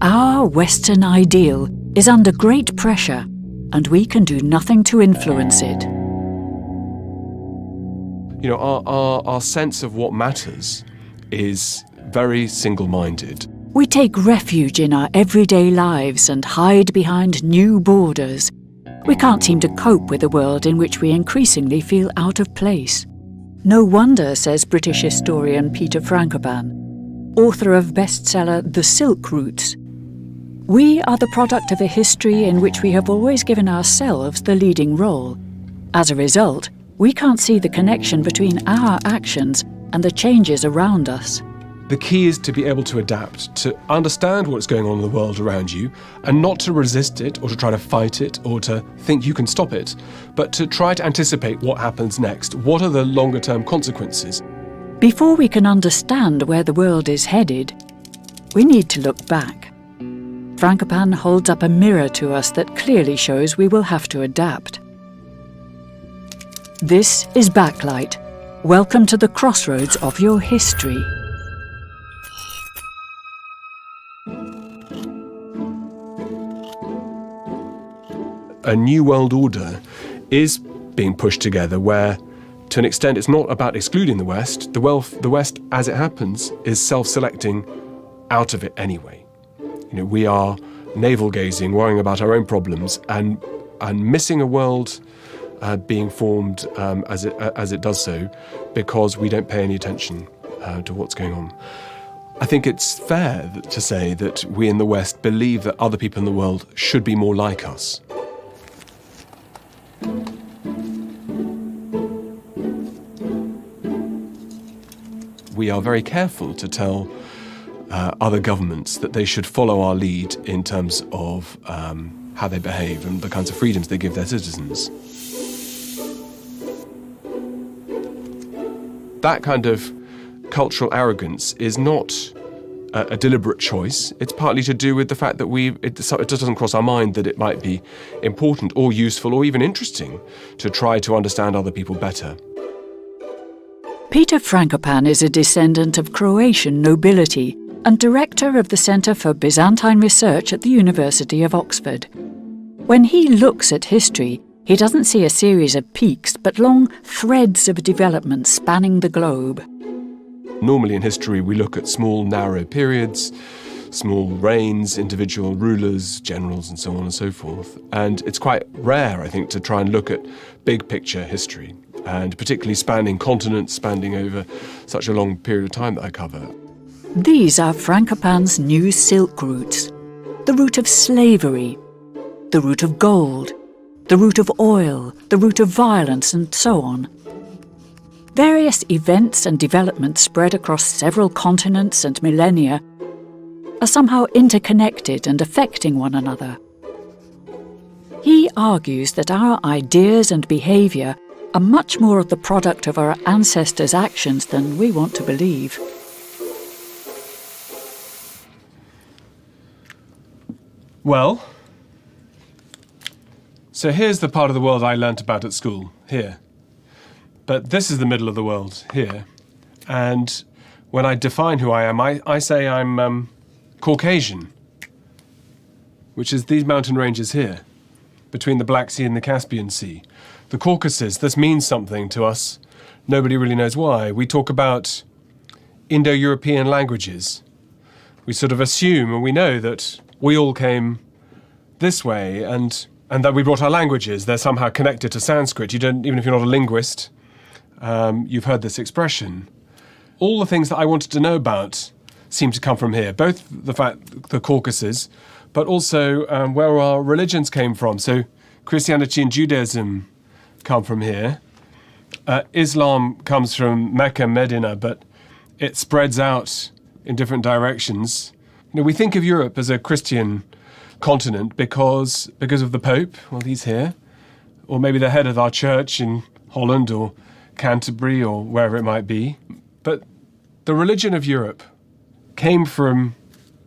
Our Western ideal is under great pressure, and we can do nothing to influence it. You know, our sense of what matters is very single-minded. We take refuge in our everyday lives and hide behind new borders. We can't seem to cope with a world in which we increasingly feel out of place. No wonder, says British historian Peter Frankopan, author of bestseller The Silk Routes. We are the product of a history in which we have always given ourselves the leading role. As a result, we can't see the connection between our actions and the changes around us. The key is to be able to adapt, to understand what's going on in the world around you, and not to resist it or to try to fight it or to think you can stop it, but to try to anticipate what happens next. What are the longer-term consequences? Before we can understand where the world is headed, we need to look back. Frankopan holds up a mirror to us that clearly shows we will have to adapt. This is Backlight. Welcome to the crossroads of your history. A new world order is being pushed together where, to an extent, it's not about excluding the West. The West, as it happens, is self-selecting out of it anyway. You know, we are navel-gazing, worrying about our own problems, and missing a world being formed as it does so, because we don't pay any attention to what's going on. I think it's fair to say that we in the West believe that other people in the world should be more like us. We are very careful to tell other governments that they should follow our lead in terms of how they behave and the kinds of freedoms they give their citizens. That kind of cultural arrogance is not a deliberate choice. It's partly to do with the fact that it just doesn't cross our mind that it might be important or useful or even interesting to try to understand other people better. Peter Frankopan is a descendant of Croatian nobility and director of the Centre for Byzantine Research at the University of Oxford. When he looks at history, he doesn't see a series of peaks, but long threads of development spanning the globe. Normally in history we look at small, narrow periods, small reigns, individual rulers, generals, and so on and so forth. And it's quite rare, I think, to try and look at big picture history, and particularly spanning continents, spanning over such a long period of time that I cover. These are Frankopan's new silk routes. The route of slavery, the route of gold, the route of oil, the route of violence, and so on. Various events and developments spread across several continents and millennia are somehow interconnected and affecting one another. He argues that our ideas and behaviour are much more of the product of our ancestors' actions than we want to believe. Well, so here's the part of the world I learnt about at school, here. But this is the middle of the world, here. And when I define who I am, I say I'm Caucasian, which is these mountain ranges here, between the Black Sea and the Caspian Sea. The Caucasus, this means something to us. Nobody really knows why. We talk about Indo-European languages. We sort of assume, and we know that we all came this way, and that we brought our languages. They're somehow connected to Sanskrit. You don't, even if you're not a linguist, you've heard this expression. All the things that I wanted to know about seem to come from here, both the Caucasus, but also where our religions came from. So Christianity and Judaism come from here. Islam comes from Mecca, Medina, but it spreads out in different directions. You know, we think of Europe as a Christian continent because of the Pope. Well, he's here. Or maybe the head of our church in Holland or Canterbury or wherever it might be. But the religion of Europe came from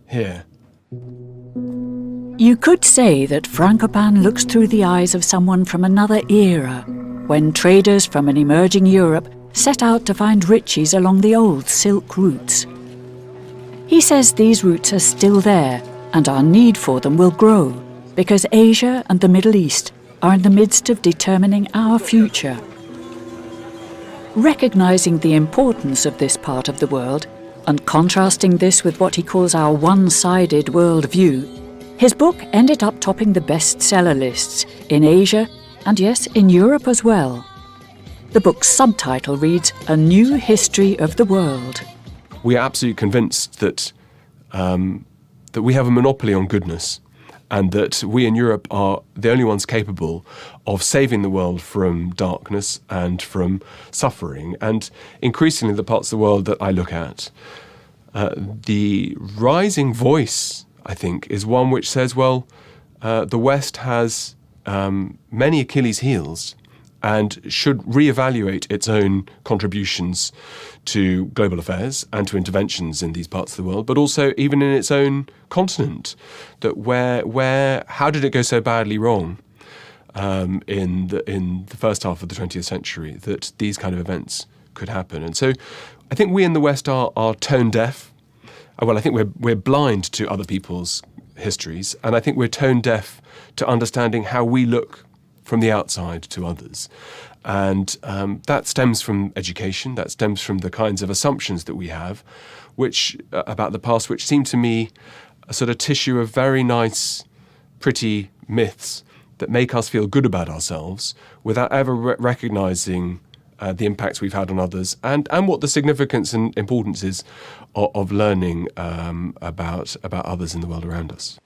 here. You could say that Frankopan looks through the eyes of someone from another era, when traders from an emerging Europe set out to find riches along the old silk routes. He says these routes are still there and our need for them will grow, because Asia and the Middle East are in the midst of determining our future. Recognizing the importance of this part of the world, and contrasting this with what he calls our one-sided worldview, his book ended up topping the bestseller lists in Asia and, yes, in Europe as well. The book's subtitle reads, A New History of the World. We are absolutely convinced that that we have a monopoly on goodness, and that we in Europe are the only ones capable of saving the world from darkness and from suffering. And increasingly, the parts of the world that I look at, the rising voice, I think, is one which says, well, the West has many Achilles' heels and should reevaluate its own contributions to global affairs and to interventions in these parts of the world, but also even in its own continent. That how did it go so badly wrong in the first half of the 20th century that these kind of events could happen? And so I think we in the West are tone deaf. Well, I think we're blind to other people's histories, and I think we're tone deaf to understanding how we look from the outside to others. And that stems from education, that stems from the kinds of assumptions that we have about the past, which seem to me a sort of tissue of very nice, pretty myths that make us feel good about ourselves without ever recognising the impacts we've had on others and what the significance and importance is of learning about others in the world around us.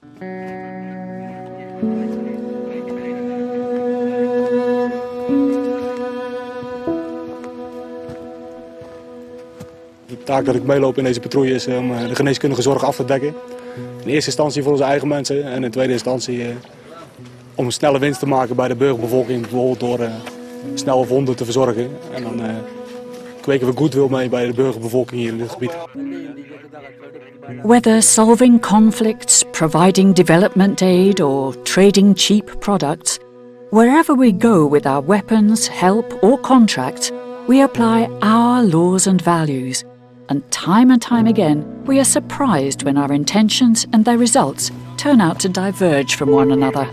De taak dat ik meeloop in deze patrouille is om de geneeskundige zorg af te dekken. In eerste instantie voor onze eigen mensen en in tweede instantie om een snelle winst te maken bij de burgerbevolking, bijvoorbeeld door snelle wonden te verzorgen. En dan kweken we goodwill mee bij de burgerbevolking hier in dit gebied. Whether solving conflicts, providing development aid or trading cheap products, wherever we go with our weapons, help or contracts, we apply our laws and values. And time again, we are surprised when our intentions and their results turn out to diverge from one another.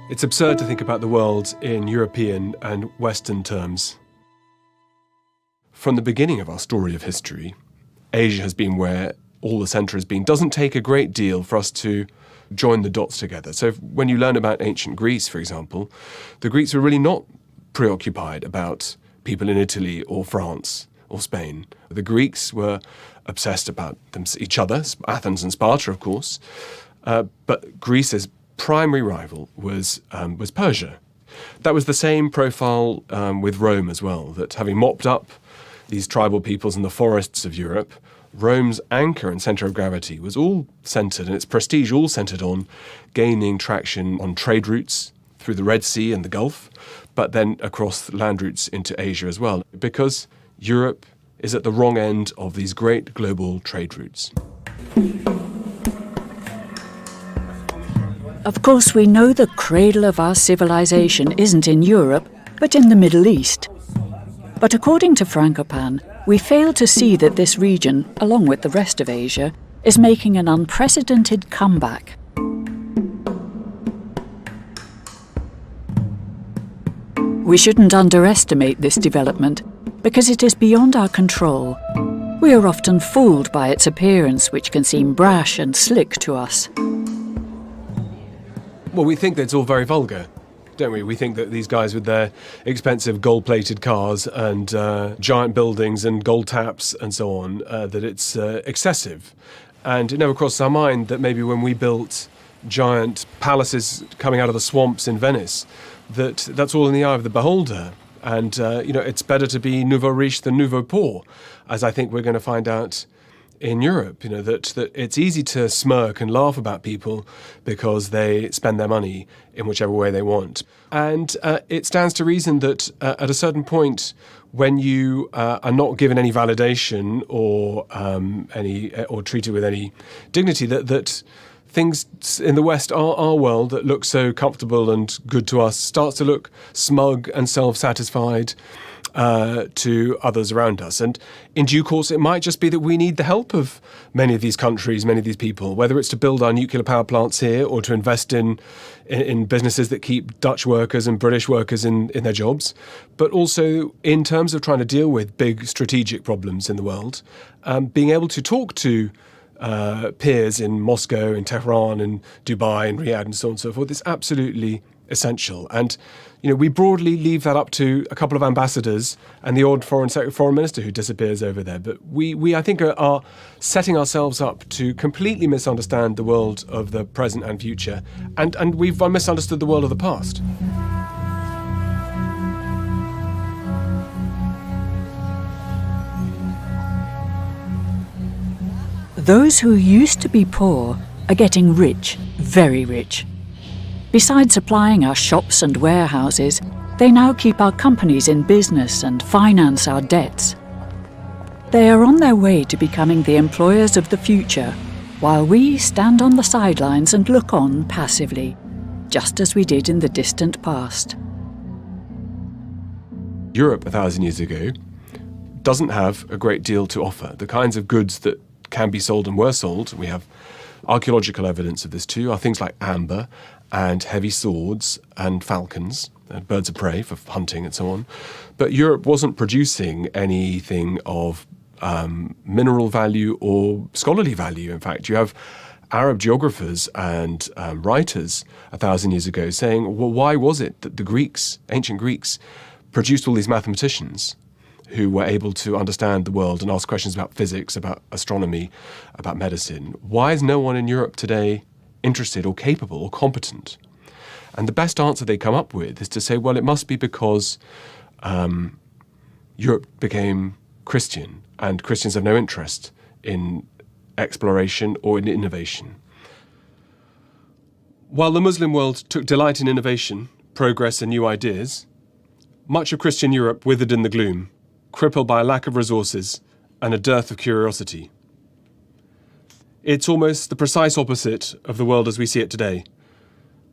It's absurd to think about the world in European and Western terms. From the beginning of our story of history, Asia has been where all the centre has been. Doesn't take a great deal for us to join the dots together. So when you learn about ancient Greece, for example, the Greeks were really not preoccupied about people in Italy or France or Spain. The Greeks were obsessed about each other, Athens and Sparta, of course, but Greece's primary rival was Persia. That was the same profile with Rome as well, that having mopped up these tribal peoples in the forests of Europe, Rome's anchor and centre of gravity was all centred, and its prestige all centred on gaining traction on trade routes through the Red Sea and the Gulf, but then across land routes into Asia as well, because Europe is at the wrong end of these great global trade routes. Of course, we know the cradle of our civilization isn't in Europe, but in the Middle East. But according to Frankopan, we fail to see that this region, along with the rest of Asia, is making an unprecedented comeback. We shouldn't underestimate this development, because it is beyond our control. We are often fooled by its appearance, which can seem brash and slick to us. Well, we think that it's all very vulgar, don't we? We think that these guys with their expensive gold-plated cars and giant buildings and gold taps and so on, that it's excessive. And it never crosses our mind that maybe when we built giant palaces coming out of the swamps in Venice, that's all in the eye of the beholder. And, it's better to be nouveau riche than nouveau poor, as I think we're going to find out in Europe, that it's easy to smirk and laugh about people because they spend their money in whichever way they want. And it stands to reason that at a certain point, when you are not given any validation or treated with any dignity, that things in the West, our world that looks so comfortable and good to us, starts to look smug and self-satisfied to others around us. And in due course, it might just be that we need the help of many of these countries, many of these people, whether it's to build our nuclear power plants here or to invest in businesses that keep Dutch workers and British workers in their jobs, but also in terms of trying to deal with big strategic problems in the world, being able to talk to peers in Moscow, in Tehran, in Dubai, in Riyadh, and so on and so forth, is absolutely essential. And we broadly leave that up to a couple of ambassadors and the odd foreign minister who disappears over there. But we I think, are setting ourselves up to completely misunderstand the world of the present and future. And we've misunderstood the world of the past. Those who used to be poor are getting rich, very rich. Besides supplying our shops and warehouses, they now keep our companies in business and finance our debts. They are on their way to becoming the employers of the future, while we stand on the sidelines and look on passively, just as we did in the distant past. Europe 1,000 years ago doesn't have a great deal to offer. The kinds of goods that can be sold and were sold, we have archaeological evidence of this too, are things like amber and heavy swords and falcons and birds of prey for hunting and so on. But Europe wasn't producing anything of mineral value or scholarly value. In fact, you have Arab geographers and writers 1,000 years ago saying, well, why was it that the Greeks, ancient Greeks, produced all these mathematicians who were able to understand the world and ask questions about physics, about astronomy, about medicine? Why is no one in Europe today interested or capable or competent? And the best answer they come up with is to say, well, it must be because Europe became Christian and Christians have no interest in exploration or in innovation. While the Muslim world took delight in innovation, progress and new ideas, much of Christian Europe withered in the gloom, crippled by a lack of resources and a dearth of curiosity. It's almost the precise opposite of the world as we see it today.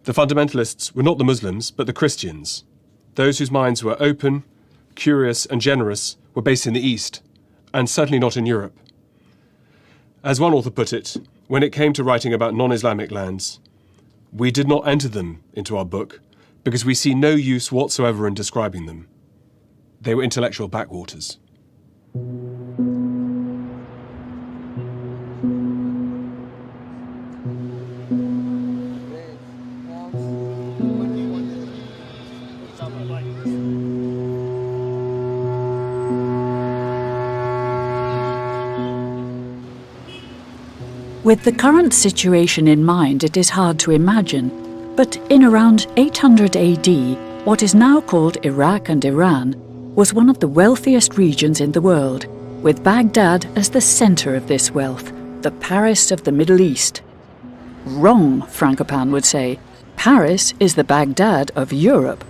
The fundamentalists were not the Muslims, but the Christians. Those whose minds were open, curious, and generous were based in the East, and certainly not in Europe. As one author put it, when it came to writing about non-Islamic lands, we did not enter them into our book because we see no use whatsoever in describing them. They were intellectual backwaters. With the current situation in mind, it is hard to imagine, but in around 800 AD, what is now called Iraq and Iran was one of the wealthiest regions in the world, with Baghdad as the centre of this wealth, the Paris of the Middle East. Wrong, Frankopan would say. Paris is the Baghdad of Europe.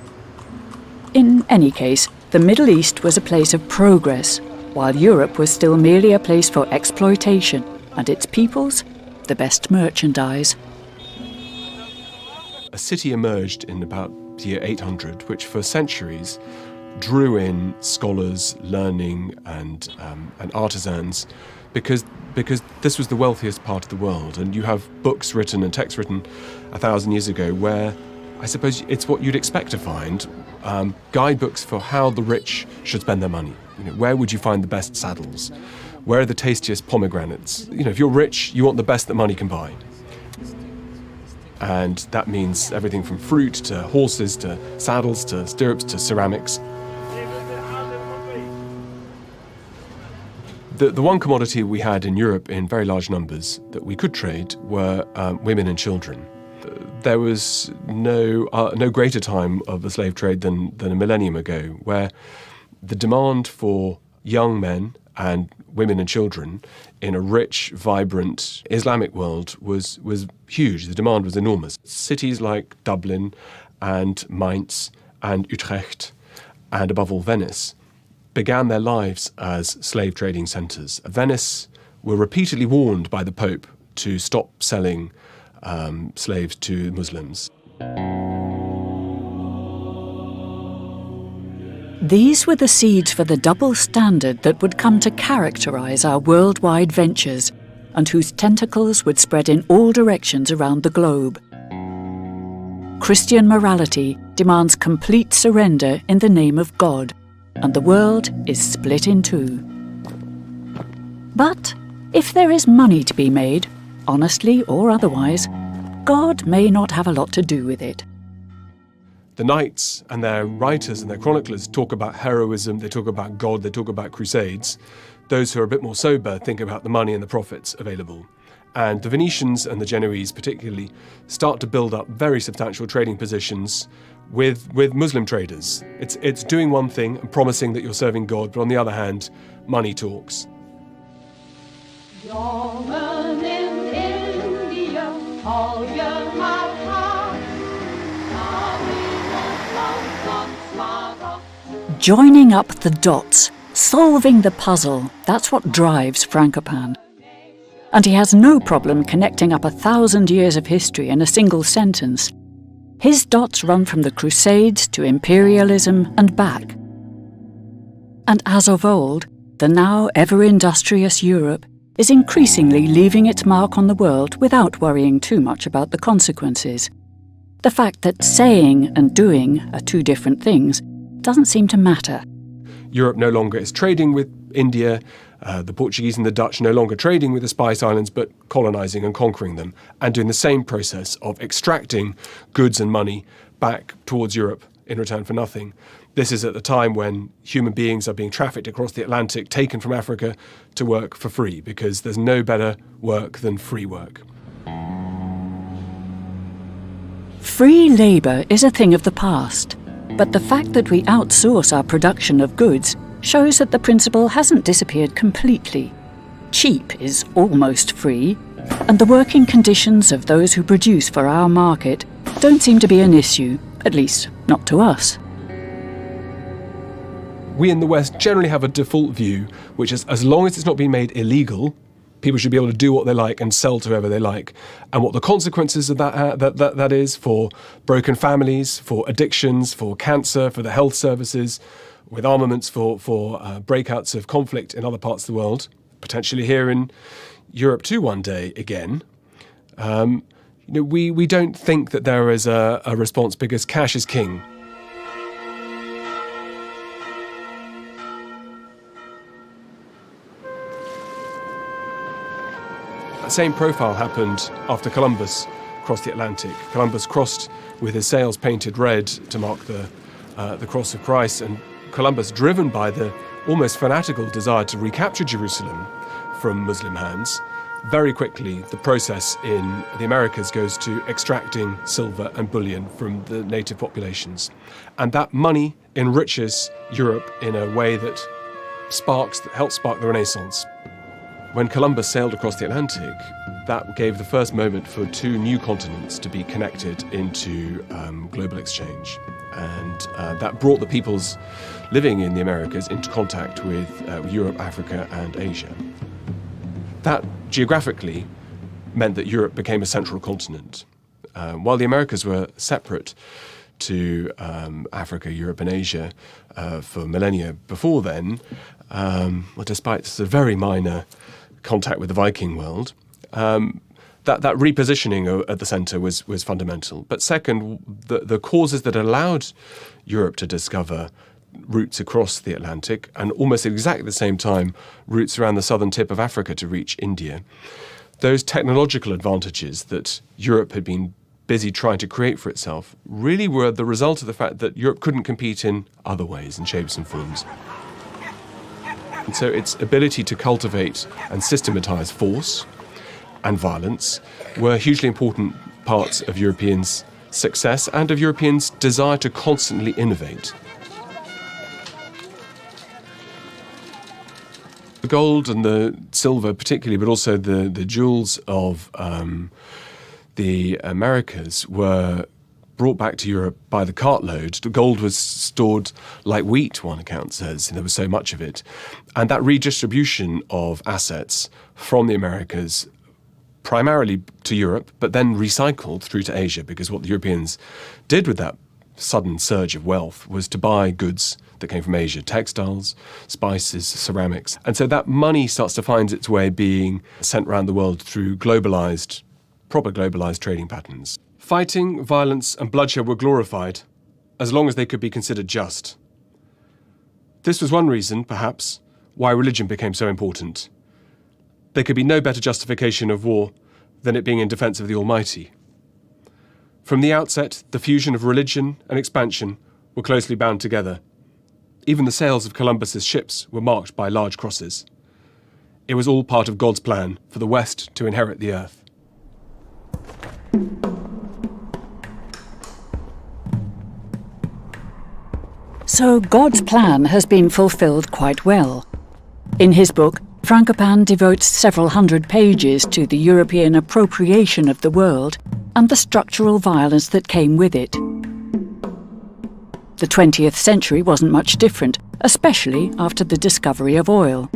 In any case, the Middle East was a place of progress, while Europe was still merely a place for exploitation, and its peoples, the best merchandise. A city emerged in about the year 800, which for centuries drew in scholars, learning, and artisans, because this was the wealthiest part of the world. And you have books written and texts written 1,000 years ago where I suppose it's what you'd expect to find, guidebooks for how the rich should spend their money. Where would you find the best saddles? Where are the tastiest pomegranates? If you're rich, you want the best that money can buy. And that means everything from fruit to horses to saddles to stirrups to ceramics. The one commodity we had in Europe in very large numbers that we could trade were women and children. There was no greater time of the slave trade than a millennium ago, where the demand for young men and women and children in a rich, vibrant Islamic world was huge. The demand was enormous. Cities like Dublin and Mainz and Utrecht, and above all Venice, began their lives as slave trading centres. Venice were repeatedly warned by the Pope to stop selling slaves to Muslims. These were the seeds for the double standard that would come to characterize our worldwide ventures, and whose tentacles would spread in all directions around the globe. Christian morality demands complete surrender in the name of God, and the world is split in two. But if there is money to be made, honestly or otherwise, God may not have a lot to do with it. The knights and their writers and their chroniclers talk about heroism, they talk about God, they talk about crusades. Those who are a bit more sober think about the money and the profits available. And the Venetians and the Genoese particularly start to build up very substantial trading positions with Muslim traders. It's doing one thing and promising that you're serving God, but on the other hand, money talks. Joining up the dots, solving the puzzle, that's what drives Frankopan. And he has no problem connecting up 1,000 years of history in a single sentence. His dots run from the Crusades to imperialism and back. And as of old, the now ever-industrious Europe is increasingly leaving its mark on the world without worrying too much about the consequences. The fact that saying and doing are two different things doesn't seem to matter. Europe no longer is trading with India, the Portuguese and the Dutch no longer trading with the Spice Islands, but colonising and conquering them, and doing the same process of extracting goods and money back towards Europe in return for nothing. This is at the time when human beings are being trafficked across the Atlantic, taken from Africa to work for free, because there's no better work than free work. Free labour is a thing of the past. But the fact that we outsource our production of goods shows that the principle hasn't disappeared completely. Cheap is almost free, and the working conditions of those who produce for our market don't seem to be an issue, at least not to us. We in the West generally have a default view, which is as long as it's not being made illegal, people should be able to do what they like and sell to whoever they like. And what the consequences of that is for broken families, for addictions, for cancer, for the health services, with armaments for breakouts of conflict in other parts of the world, potentially here in Europe too one day again. We don't think that there is a response because cash is king. That same profile happened after Columbus crossed the Atlantic. Columbus crossed with his sails painted red to mark the cross of Christ, and Columbus, driven by the almost fanatical desire to recapture Jerusalem from Muslim hands, very quickly the process in the Americas goes to extracting silver and bullion from the native populations. And that money enriches Europe in a way that helps spark the Renaissance. When Columbus sailed across the Atlantic, that gave the first moment for two new continents to be connected into global exchange. And that brought the peoples living in the Americas into contact with Europe, Africa, and Asia. That geographically meant that Europe became a central continent. While the Americas were separate to Africa, Europe, and Asia for millennia before then, despite this very minor contact with the Viking world, that repositioning at the centre was fundamental. But second, the causes that allowed Europe to discover routes across the Atlantic, and almost at exactly the same time, routes around the southern tip of Africa to reach India, those technological advantages that Europe had been busy trying to create for itself really were the result of the fact that Europe couldn't compete in other ways and shapes and forms. And so its ability to cultivate and systematise force and violence were hugely important parts of Europeans' success and of Europeans' desire to constantly innovate. The gold and the silver particularly, but also the jewels of the Americas were brought back to Europe by the cartload. The gold was stored like wheat, one account says, and there was so much of it. And that redistribution of assets from the Americas primarily to Europe, but then recycled through to Asia, because what the Europeans did with that sudden surge of wealth was to buy goods that came from Asia, textiles, spices, ceramics. And so that money starts to find its way being sent around the world through proper globalized trading patterns. Fighting, violence, and bloodshed were glorified as long as they could be considered just. This was one reason, perhaps, why religion became so important. There could be no better justification of war than it being in defense of the Almighty. From the outset, the fusion of religion and expansion were closely bound together. Even the sails of Columbus's ships were marked by large crosses. It was all part of God's plan for the West to inherit the earth. So God's plan has been fulfilled quite well. In his book, Frankopan devotes several hundred pages to the European appropriation of the world and the structural violence that came with it. The 20th century wasn't much different, especially after the discovery of oil.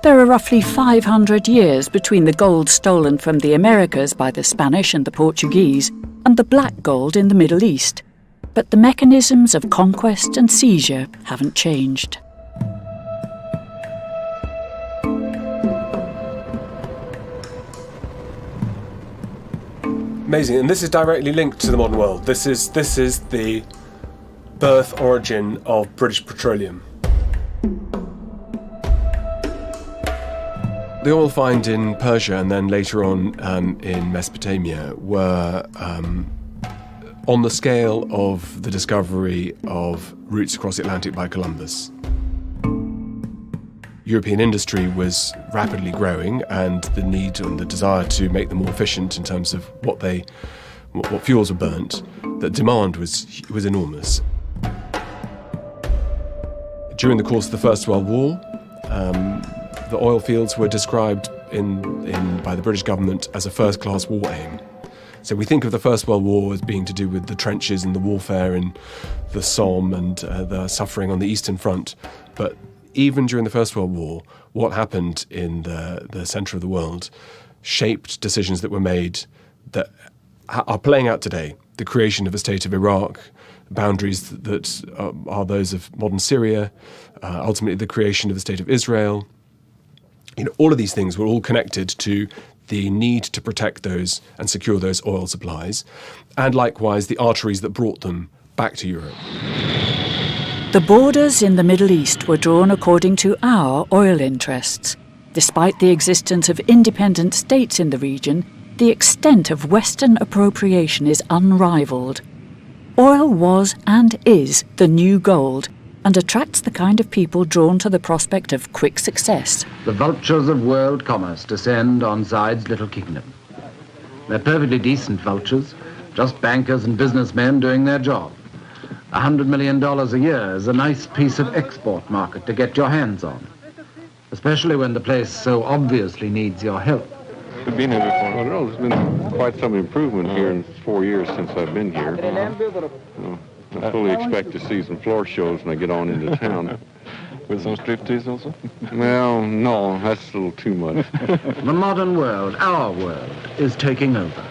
There are roughly 500 years between the gold stolen from the Americas by the Spanish and the Portuguese and the black gold in the Middle East. But the mechanisms of conquest and seizure haven't changed. Amazing, and this is directly linked to the modern world. This is the birth origin of British petroleum. The oil find in Persia and then later on in Mesopotamia were on the scale of the discovery of routes across the Atlantic by Columbus. European industry was rapidly growing, and the need and the desire to make them more efficient in terms of what fuels were burnt, the demand was enormous. During the course of the First World War, the oil fields were described by the British government as a first-class war aim. So we think of the First World War as being to do with the trenches and the warfare in the Somme and the suffering on the Eastern Front. But even during the First World War, what happened in the centre of the world shaped decisions that were made that are playing out today. The creation of a state of Iraq, boundaries that are those of modern Syria, ultimately the creation of the state of Israel. All of these things were all connected to the need to protect those and secure those oil supplies, and likewise the arteries that brought them back to Europe. The borders in the Middle East were drawn according to our oil interests. Despite the existence of independent states in the region, the extent of Western appropriation is unrivaled. Oil was and is the new gold, and attracts the kind of people drawn to the prospect of quick success. The vultures of world commerce descend on Zaid's little kingdom. They're perfectly decent vultures, just bankers and businessmen doing their job. $100 million a year is a nice piece of export market to get your hands on, especially when the place so obviously needs your help. We've been here before. I don't know, there's been quite some improvement here in 4 years since I've been here. I fully expect to see some floor shows when I get on into town. With some striptease also? Well, no, that's a little too much. The modern world, our world, is taking over.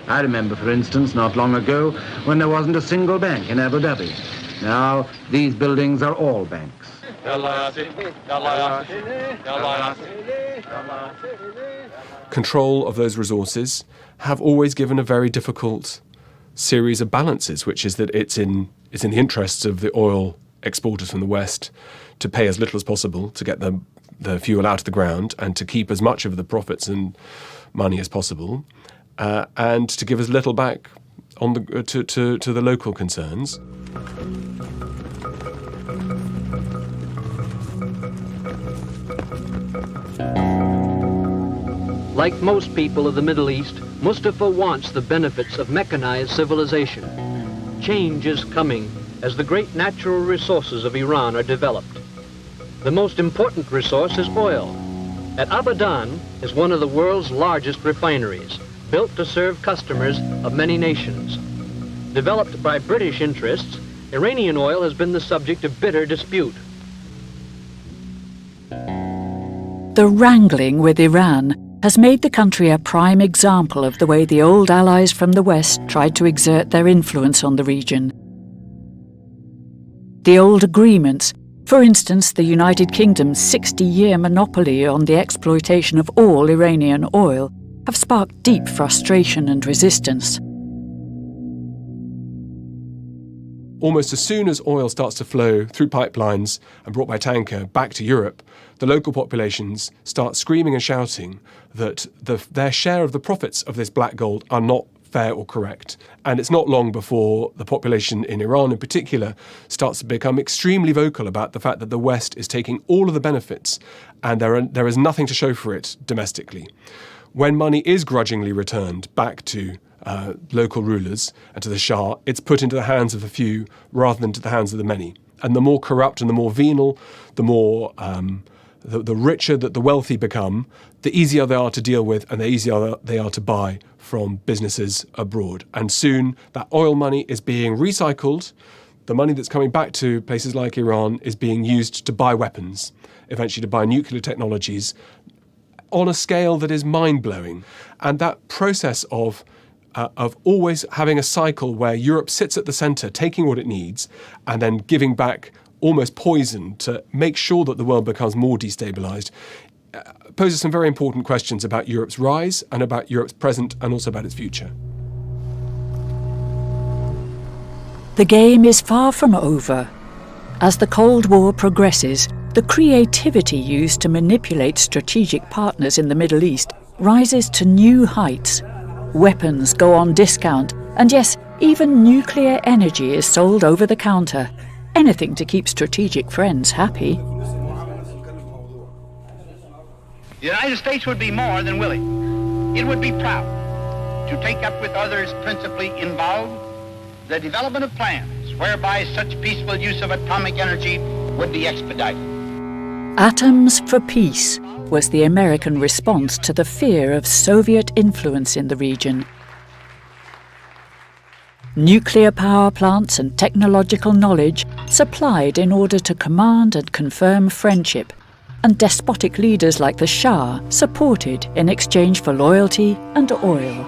I remember, for instance, not long ago, when there wasn't a single bank in Abu Dhabi. Now, these buildings are all banks. Control of those resources have always given a very difficult series of balances, which is that it's in the interests of the oil exporters from the West to pay as little as possible to get the fuel out of the ground and to keep as much of the profits and money as possible, and to give as little back on to the local concerns. Like most people of the Middle East, Mustafa wants the benefits of mechanized civilization. Change is coming as the great natural resources of Iran are developed. The most important resource is oil. At Abadan is one of the world's largest refineries, built to serve customers of many nations. Developed by British interests, Iranian oil has been the subject of bitter dispute. The the wrangling with Iran has made the country a prime example of the way the old allies from the West tried to exert their influence on the region. The old agreements, for instance the United Kingdom's 60-year monopoly on the exploitation of all Iranian oil, have sparked deep frustration and resistance. Almost as soon as oil starts to flow through pipelines and brought by tanker back to Europe, the local populations start screaming and shouting that their share of the profits of this black gold are not fair or correct. And it's not long before the population in Iran in particular starts to become extremely vocal about the fact that the West is taking all of the benefits and there is nothing to show for it domestically. When money is grudgingly returned back to local rulers and to the Shah, it's put into the hands of the few rather than to the hands of the many. And the more corrupt and the more venal, the more the richer that the wealthy become, the easier they are to deal with and the easier they are to buy from businesses abroad. And soon that oil money is being recycled. The money that's coming back to places like Iran is being used to buy weapons, eventually to buy nuclear technologies on a scale that is mind-blowing. And that process of always having a cycle where Europe sits at the centre, taking what it needs, and then giving back almost poison to make sure that the world becomes more destabilised, poses some very important questions about Europe's rise and about Europe's present and also about its future. The game is far from over. As the Cold War progresses, the creativity used to manipulate strategic partners in the Middle East rises to new heights. Weapons go on discount, and yes, even nuclear energy is sold over the counter. Anything to keep strategic friends happy. The United States would be more than willing. It would be proud to take up with others principally involved the development of plans whereby such peaceful use of atomic energy would be expedited. Atoms for peace was the American response to the fear of Soviet influence in the region. Nuclear power plants and technological knowledge supplied in order to command and confirm friendship, and despotic leaders like the Shah supported in exchange for loyalty and oil.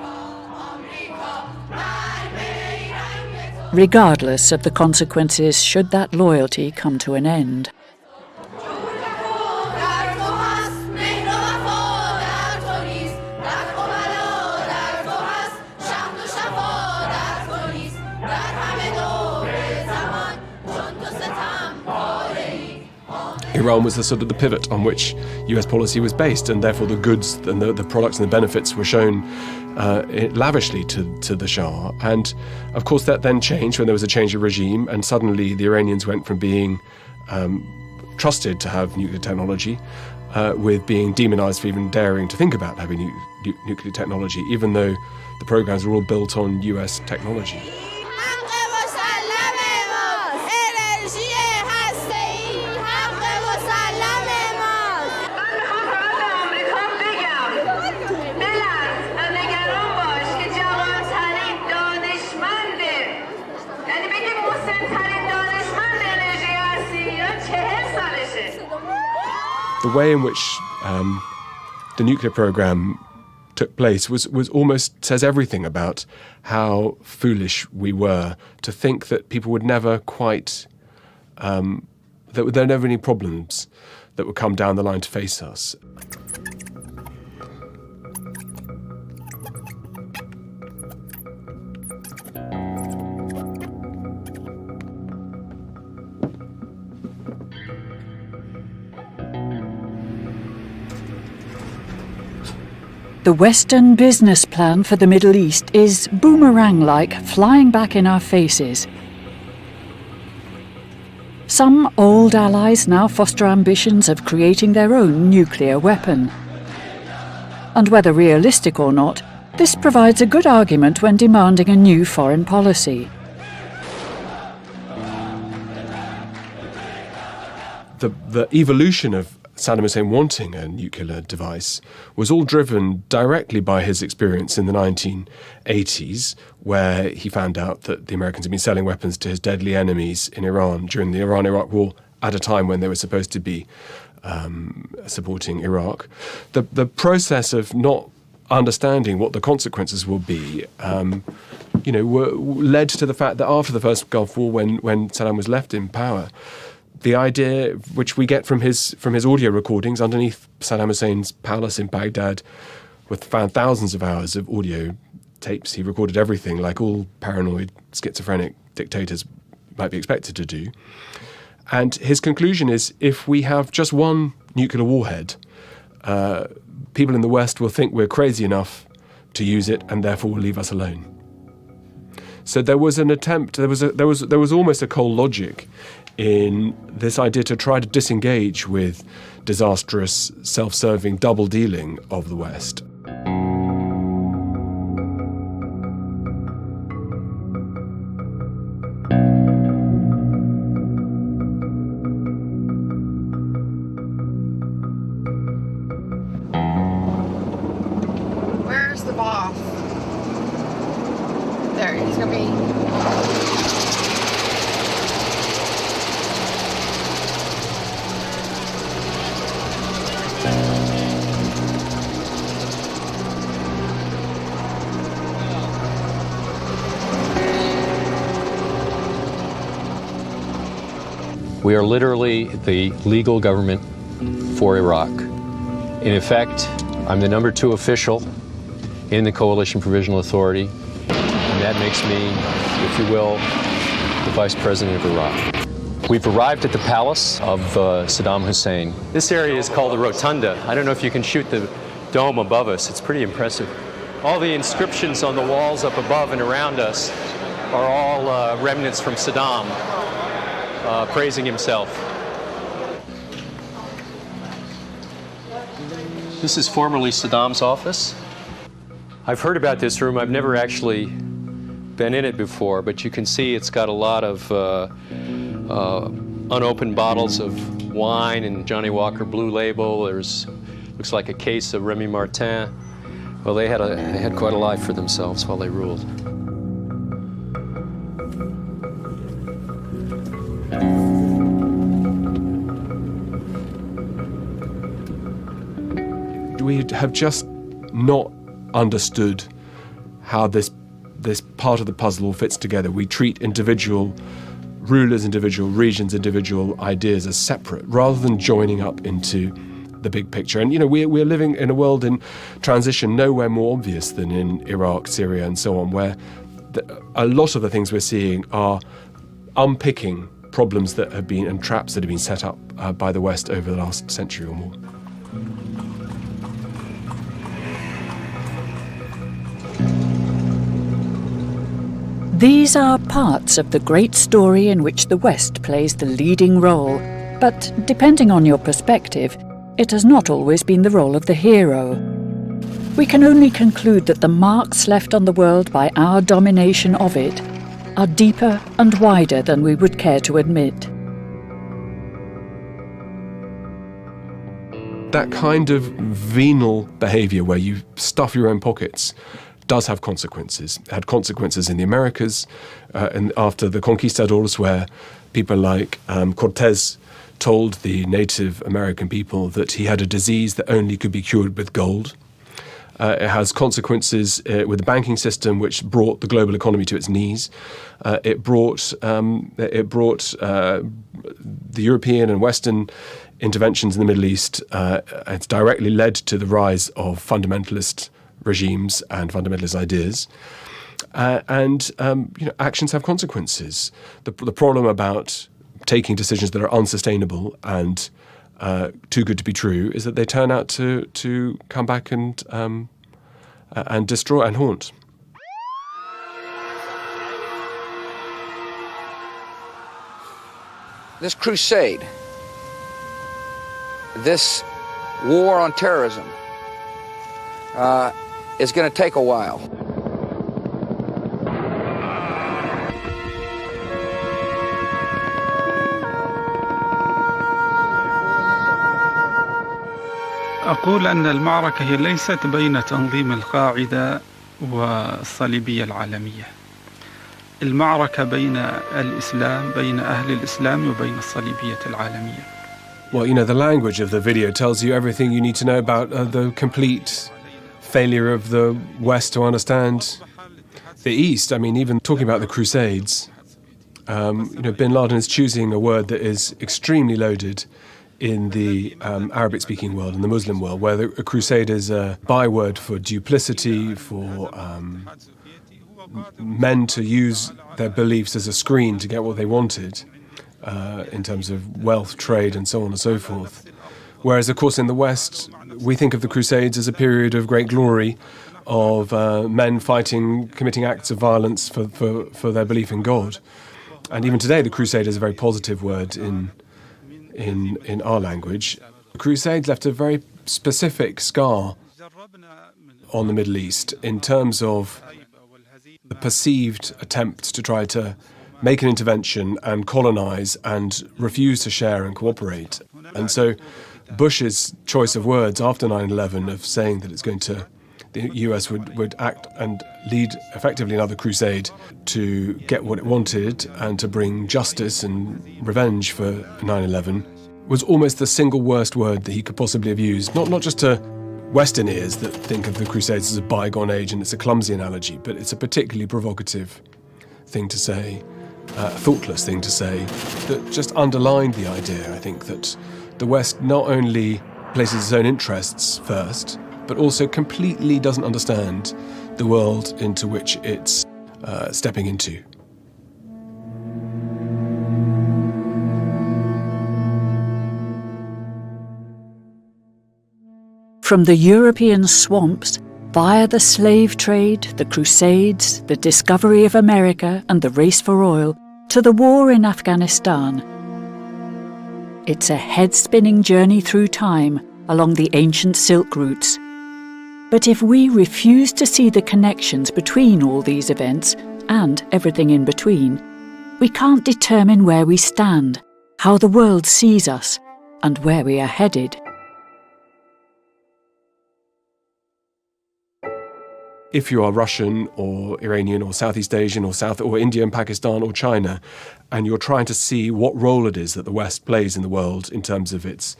Regardless of the consequences should that loyalty come to an end. Iran was the sort of the pivot on which US policy was based, and therefore the goods and the products and the benefits were shown lavishly to the Shah. And of course that then changed when there was a change of regime, and suddenly the Iranians went from being trusted to have nuclear technology with being demonized for even daring to think about having nuclear technology, even though the programs were all built on US technology. The way in which the nuclear program took place was almost says everything about how foolish we were to think that people would never quite, that there were never any problems that would come down the line to face us. The Western business plan for the Middle East is boomerang-like, flying back in our faces. Some old allies now foster ambitions of creating their own nuclear weapon. And whether realistic or not, this provides a good argument when demanding a new foreign policy. The evolution of Saddam Hussein wanting a nuclear device was all driven directly by his experience in the 1980s, where he found out that the Americans had been selling weapons to his deadly enemies in Iran during the Iran-Iraq War at a time when they were supposed to be supporting Iraq. The process of not understanding what the consequences will be, led to the fact that after the first Gulf War, when Saddam was left in power, the idea, which we get from his audio recordings underneath Saddam Hussein's palace in Baghdad, found thousands of hours of audio tapes. He recorded everything, like all paranoid, schizophrenic dictators might be expected to do. And his conclusion is, if we have just one nuclear warhead, people in the West will think we're crazy enough to use it, and therefore will leave us alone. So there was an attempt. There was almost a cold logic in this idea to try to disengage with disastrous, self-serving double dealing of the West. Where's the boss? There, he's gonna be. We are literally the legal government for Iraq. In effect, I'm the number 2 official in the Coalition Provisional Authority, and that makes me, if you will, the Vice President of Iraq. We've arrived at the palace of Saddam Hussein. This area is called the Rotunda. I don't know if you can shoot the dome above us. It's pretty impressive. All the inscriptions on the walls up above and around us are all remnants from Saddam. Praising himself. This is formerly Saddam's office. I've heard about this room. I've never actually been in it before, but you can see it's got a lot of unopened bottles of wine and Johnny Walker Blue Label. There's looks like a case of Remy Martin. Well, they had quite a life for themselves while they ruled. We have just not understood how this part of the puzzle all fits together. We treat individual rulers, individual regions, individual ideas as separate, rather than joining up into the big picture. And we're living in a world in transition, nowhere more obvious than in Iraq, Syria, and so on, where a lot of the things we're seeing are unpicking problems that have been and traps that have been set up by the West over the last century or more. These are parts of the great story in which the West plays the leading role, but depending on your perspective, it has not always been the role of the hero. We can only conclude that the marks left on the world by our domination of it are deeper and wider than we would care to admit. That kind of venal behaviour where you stuff your own pockets does have consequences. It had consequences in the Americas and after the conquistadors, where people like Cortez told the Native American people that he had a disease that only could be cured with gold. It has consequences with the banking system, which brought the global economy to its knees. It brought the European and Western interventions in the Middle East. It's directly led to the rise of fundamentalist regimes and fundamentalist ideas. Actions have consequences. The problem about taking decisions that are unsustainable and too good to be true is that they turn out to come back and destroy and haunt. This crusade, this war on terrorism, is going to take a while. أقول أن المعركة هي ليست بين تنظيم القاعدة والصليبية العالمية. المعركة بين الإسلام، بين أهل الإسلام وبين الصليبية العالمية. Well, you know, the language of the video tells you everything you need to know about the complete failure of the West to understand the East. I mean, even talking about the Crusades, bin Laden is choosing a word that is extremely loaded in the Arabic-speaking world, in the Muslim world, where a crusade is a byword for duplicity, for men to use their beliefs as a screen to get what they wanted, in terms of wealth, trade, and so on and so forth. Whereas, of course, in the West, we think of the Crusades as a period of great glory, of men fighting, committing acts of violence for their belief in God. And even today, the crusade is a very positive word in our language. The Crusades left a very specific scar on the Middle East in terms of the perceived attempts to try to make an intervention and colonize and refuse to share and cooperate. And so Bush's choice of words after 9/11 of saying that the US would act and lead effectively another crusade to get what it wanted and to bring justice and revenge for 9/11 was almost the single worst word that he could possibly have used. Not just to Western ears that think of the Crusades as a bygone age and it's a clumsy analogy, but it's a particularly provocative thing to say, a thoughtless thing to say, that just underlined the idea, I think, that the West not only places its own interests first, but also completely doesn't understand the world into which it's stepping into. From the European swamps, via the slave trade, the Crusades, the discovery of America and the race for oil, to the war in Afghanistan. It's a head-spinning journey through time along the ancient Silk routes. But if we refuse to see the connections between all these events and everything in between, we can't determine where we stand, how the world sees us, and where we are headed. If you are Russian or Iranian or Southeast Asian or India and Pakistan or China, and you're trying to see what role it is that the West plays in the world in terms of its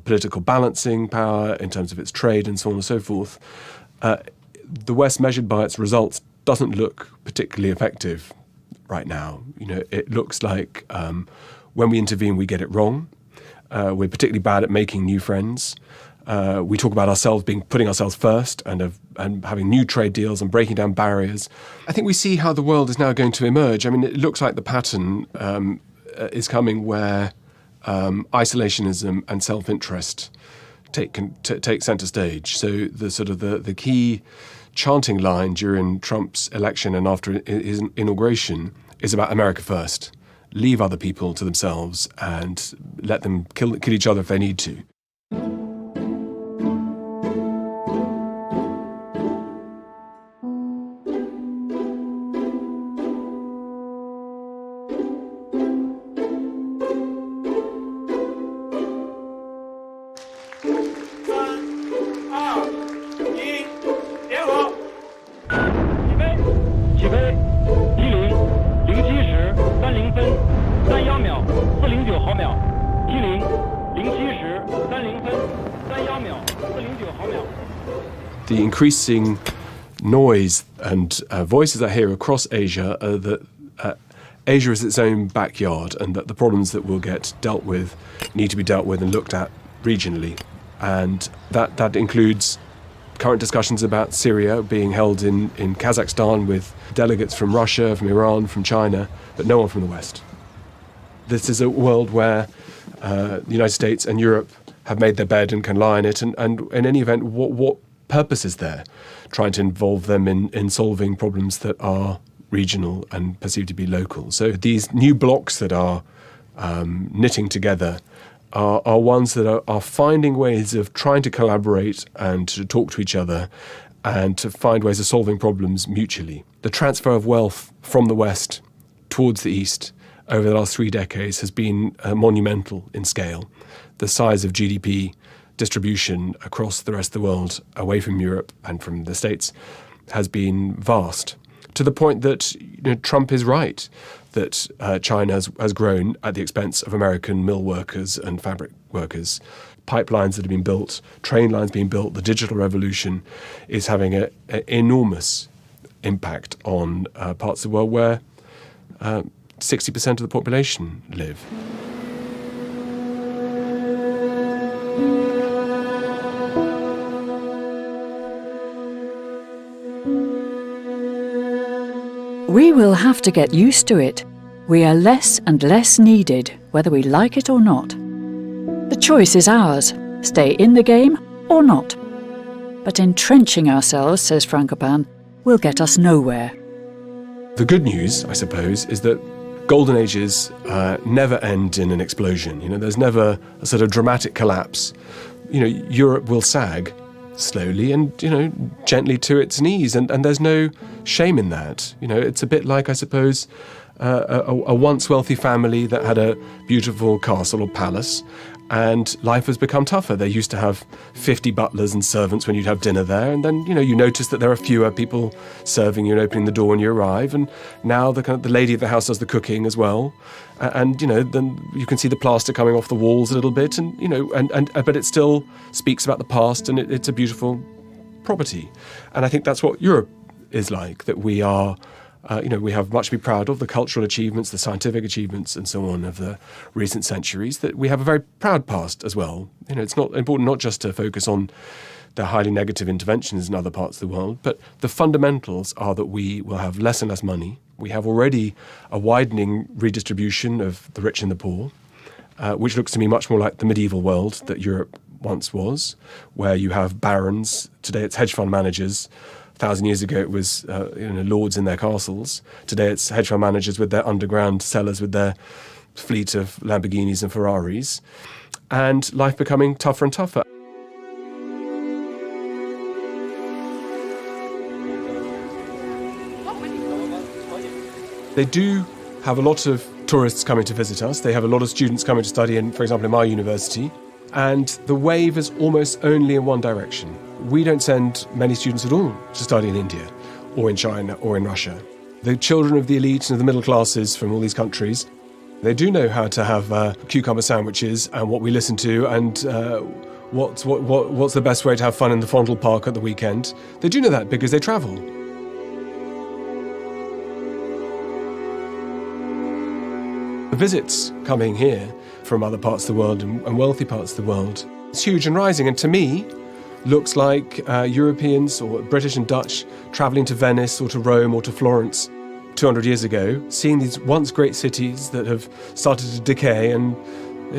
political balancing power, in terms of its trade and so on and so forth, the West, measured by its results, doesn't look particularly effective right now. You know, it looks like when we intervene, we get it wrong. We're particularly bad at making new friends. We talk about ourselves putting ourselves first and having new trade deals and breaking down barriers. I think we see how the world is now going to emerge. I mean, it looks like the pattern is coming where isolationism and self-interest take center stage. So the key chanting line during Trump's election and after his inauguration is about America first. Leave other people to themselves and let them kill each other if they need to. The increasing noise and voices I hear across Asia are that Asia is its own backyard and that the problems that will get dealt with need to be dealt with and looked at regionally. And that includes current discussions about Syria being held in Kazakhstan with delegates from Russia, from Iran, from China, but no one from the West. This is a world where the United States and Europe have made their bed and can lie in it. And in any event, what purpose is there trying to involve them in solving problems that are regional and perceived to be local? So these new blocks that are knitting together are ones that are finding ways of trying to collaborate and to talk to each other and to find ways of solving problems mutually. The transfer of wealth from the West towards the East over the last 3 decades has been monumental in scale. The size of GDP distribution across the rest of the world, away from Europe and from the States, has been vast, to the point that Trump is right, that China has grown at the expense of American mill workers and fabric workers. Pipelines that have been built, train lines being built, the digital revolution is having an enormous impact on parts of the world where 60% of the population live. We will have to get used to it. We are less and less needed, whether we like it or not. The choice is ours, stay in the game or not. But entrenching ourselves, says Frankopan, will get us nowhere. The good news, I suppose, is that golden ages never end in an explosion. There's never a sort of dramatic collapse. Europe will sag slowly and, gently to its knees, and there's no shame in that. It's a bit like, I suppose, a once wealthy family that had a beautiful castle or palace, and life has become tougher. They used to have 50 butlers and servants when you'd have dinner there, and then you notice that there are fewer people serving you and opening the door when you arrive, and now the lady of the house does the cooking as well, and then you can see the plaster coming off the walls a little bit, and but it still speaks about the past, and it's a beautiful property. And I think that's what Europe is like, that we are. We have much to be proud of, the cultural achievements, the scientific achievements and so on of the recent centuries, that we have a very proud past as well. It's not important not just to focus on the highly negative interventions in other parts of the world, but the fundamentals are that we will have less and less money. We have already a widening redistribution of the rich and the poor, which looks to me much more like the medieval world that Europe once was, where you have barons. Today it's hedge fund managers. 1,000 years ago, it was lords in their castles. Today, it's hedge fund managers with their underground cellars with their fleet of Lamborghinis and Ferraris, and life becoming tougher and tougher. They do have a lot of tourists coming to visit us. They have a lot of students coming to study in, for example, in my university. And the wave is almost only in one direction. We don't send many students at all to study in India or in China or in Russia. The children of the elite and of the middle classes from all these countries, they do know how to have cucumber sandwiches and what we listen to and what's the best way to have fun in the Fondle Park at the weekend. They do know that because they travel. The visits coming here from other parts of the world and wealthy parts of the world, it's huge and rising, and to me looks like Europeans or British and Dutch travelling to Venice or to Rome or to Florence 200 years ago, seeing these once great cities that have started to decay and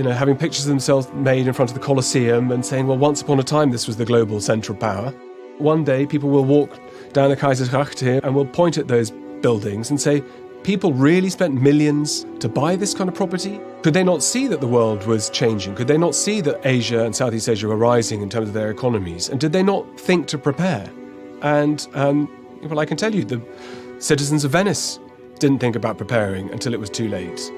having pictures of themselves made in front of the Colosseum and saying, well, once upon a time this was the global central power. One day people will walk down the Kaisergracht here and will point at those buildings and say, people really spent millions to buy this kind of property? Could they not see that the world was changing? Could they not see that Asia and Southeast Asia were rising in terms of their economies? And did they not think to prepare? And, well, I can tell you, the citizens of Venice didn't think about preparing until it was too late.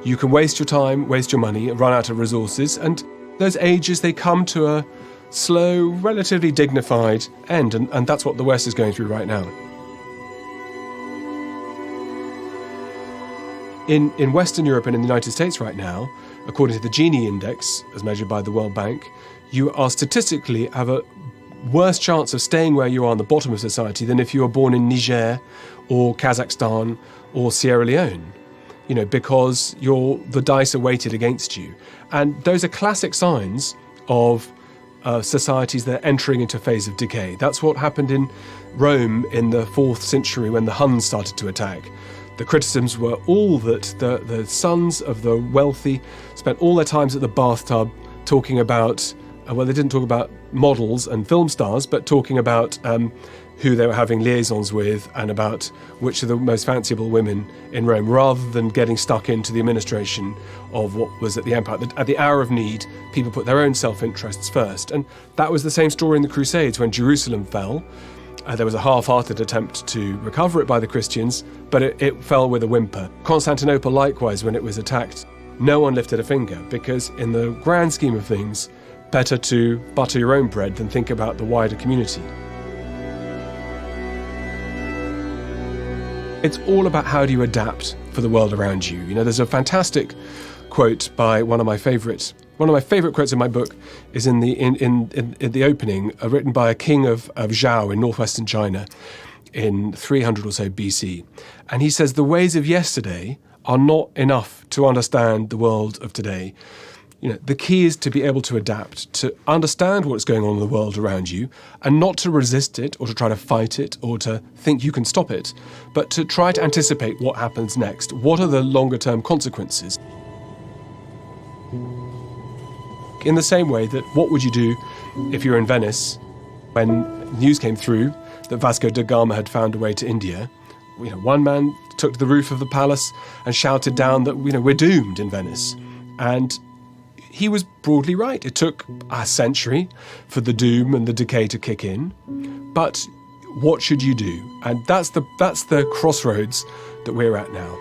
You can waste your time, waste your money, and run out of resources, and those ages, they come to a slow, relatively dignified end, and that's what the West is going through right now. In Western Europe and in the United States right now, according to the Gini index, as measured by the World Bank, you are statistically have a worse chance of staying where you are on the bottom of society than if you were born in Niger or Kazakhstan or Sierra Leone, because the dice are weighted against you. And those are classic signs of societies that are entering into a phase of decay. That's what happened in Rome in the 4th century when the Huns started to attack. The criticisms were all that the sons of the wealthy spent all their times at the bathtub talking about, they didn't talk about models and film stars, but talking about who they were having liaisons with and about which are the most fanciable women in Rome, rather than getting stuck into the administration of what was at the empire. At the hour of need, people put their own self-interests first. And that was the same story in the Crusades when Jerusalem fell. There was a half-hearted attempt to recover it by the Christians, but it fell with a whimper. Constantinople, likewise, when it was attacked, no one lifted a finger, because in the grand scheme of things, better to butter your own bread than think about the wider community. It's all about how do you adapt for the world around you. You know, there's a fantastic quote by one of my favorite quotes in my book is in the opening, written by a king of Zhao in northwestern China in 300 or so BC. And he says, the ways of yesterday are not enough to understand the world of today. You know, the key is to be able to adapt, to understand what's going on in the world around you, and not to resist it or to try to fight it or to think you can stop it, but to try to anticipate what happens next. What are the longer-term consequences? In the same way that what would you do if you're in Venice when news came through that Vasco da Gama had found a way to India? You know, one man took to the roof of the palace and shouted down that, you know, we're doomed in Venice. And he was broadly right. It took a century for the doom and the decay to kick in. But what should you do? And that's the crossroads that we're at now.